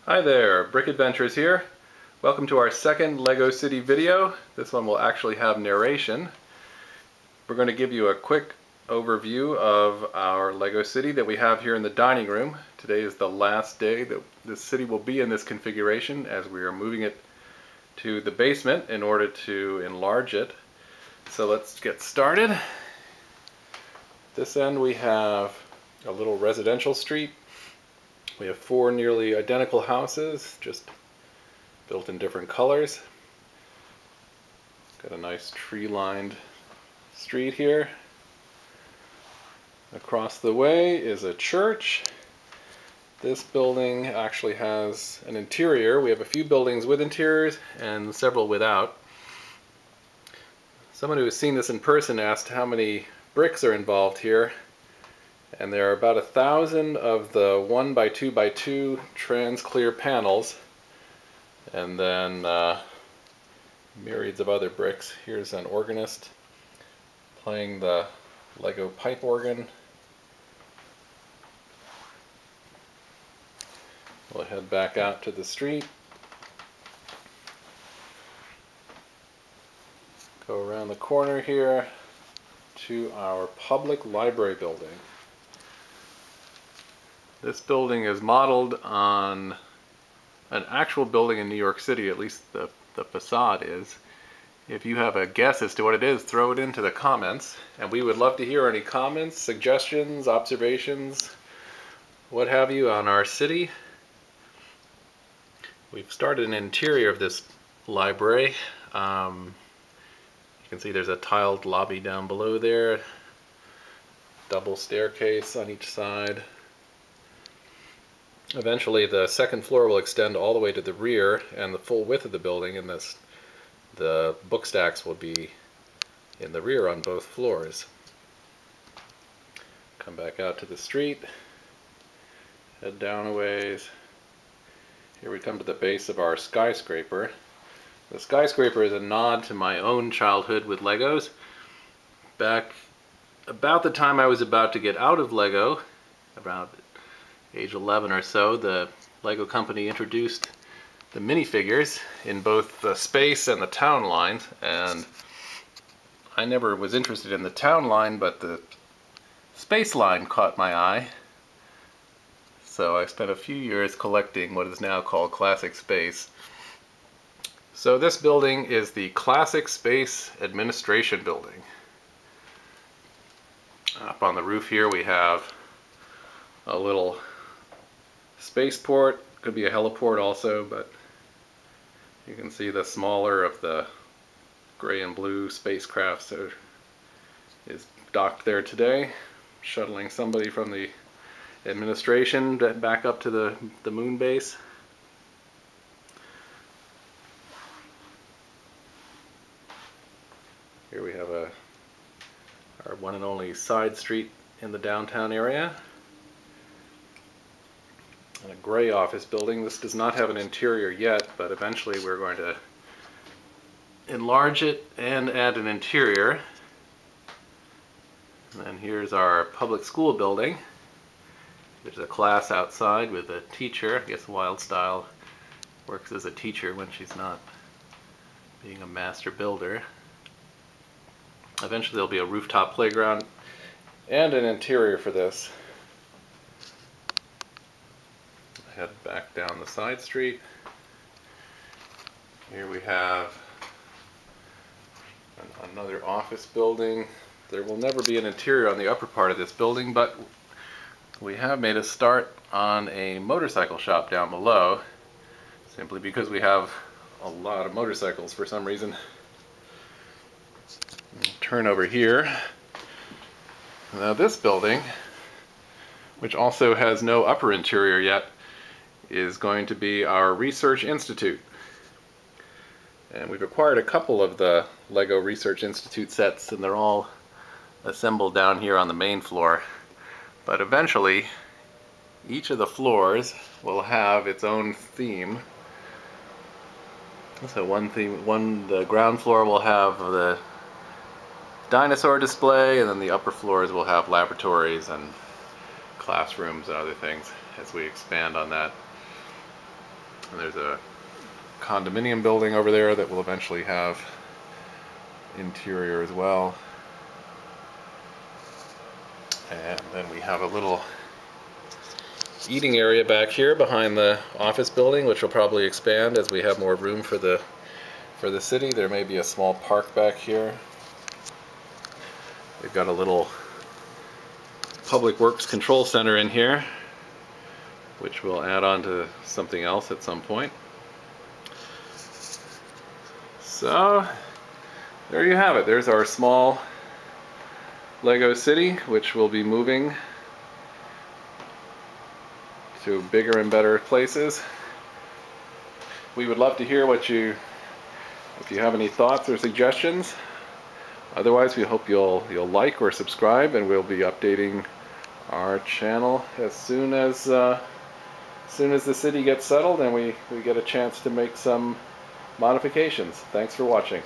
Hi there, Brick Adventures here. Welcome to our second LEGO City video. This one will actually have narration. We're going to give you a quick overview of our LEGO City that we have here in the dining room. Today is the last day that this city will be in this configuration as we are moving it to the basement in order to enlarge it. So let's get started. This end we have a little residential street. We have 4 nearly identical houses, just built in different colors. Got a nice tree-lined street here. Across the way is a church. This building actually has an interior. We have a few buildings with interiors and several without. Someone who has seen this in person asked how many bricks are involved here. And there are about 1,000 of the 1x2x2 trans clear panels, and then myriads of other bricks. Here's an organist playing the LEGO pipe organ. We'll head back out to the street, go around the corner here to our public library building. This building is modeled on an actual building in New York City, at least the facade is. If you have a guess as to what it is, throw it into the comments, and we would love to hear any comments, suggestions, observations, what have you on our city. We've started an interior of this library. You can see there's a tiled lobby down below there, double staircase on each side. Eventually the second floor will extend all the way to the rear and the full width of the building, and the book stacks will be in the rear on both floors. Come back out to the street, head down a ways. Here we come to the base of our skyscraper. The skyscraper is a nod to my own childhood with Legos. Back about the time I was about to get out of Lego, about age 11 or so, the LEGO company introduced the minifigures in both the space and the town lines, and I never was interested in the town line, but the space line caught my eye. So I spent a few years collecting what is now called Classic Space. So this building is the Classic Space Administration Building. Up on the roof here we have a little spaceport, could be a heliport also, but you can see the smaller of the gray and blue spacecraft is docked there today, shuttling somebody from the administration back up to the moon base. Here we have our one and only side street in the downtown area. And a gray office building. This does not have an interior yet, but eventually we're going to enlarge it and add an interior. And then here's our public school building. There's a class outside with a teacher. I guess Wildstyle works as a teacher when she's not being a master builder. Eventually there'll be a rooftop playground and an interior for this. Head back down the side street. Here we have another office building. There will never be an interior on the upper part of this building, but we have made a start on a motorcycle shop down below, simply because we have a lot of motorcycles for some reason. Turn over here. Now this building, which also has no upper interior yet, is going to be our Research Institute. And we've acquired a couple of the LEGO Research Institute sets, and they're all assembled down here on the main floor. But eventually, each of the floors will have its own theme. So the ground floor will have the dinosaur display, and then the upper floors will have laboratories and classrooms and other things as we expand on that. And there's a condominium building over there that will eventually have interior as well. And then we have a little eating area back here behind the office building, which will probably expand as we have more room for the city. There may be a small park back here. We've got a little public works control center in here, which we'll add on to something else at some point. So there you have it. There's our small Lego city, which will be moving to bigger and better places. We would love to hear if you have any thoughts or suggestions. Otherwise, we hope you'll like or subscribe, and we'll be updating our channel as soon as the city gets settled and we get a chance to make some modifications. Thanks for watching.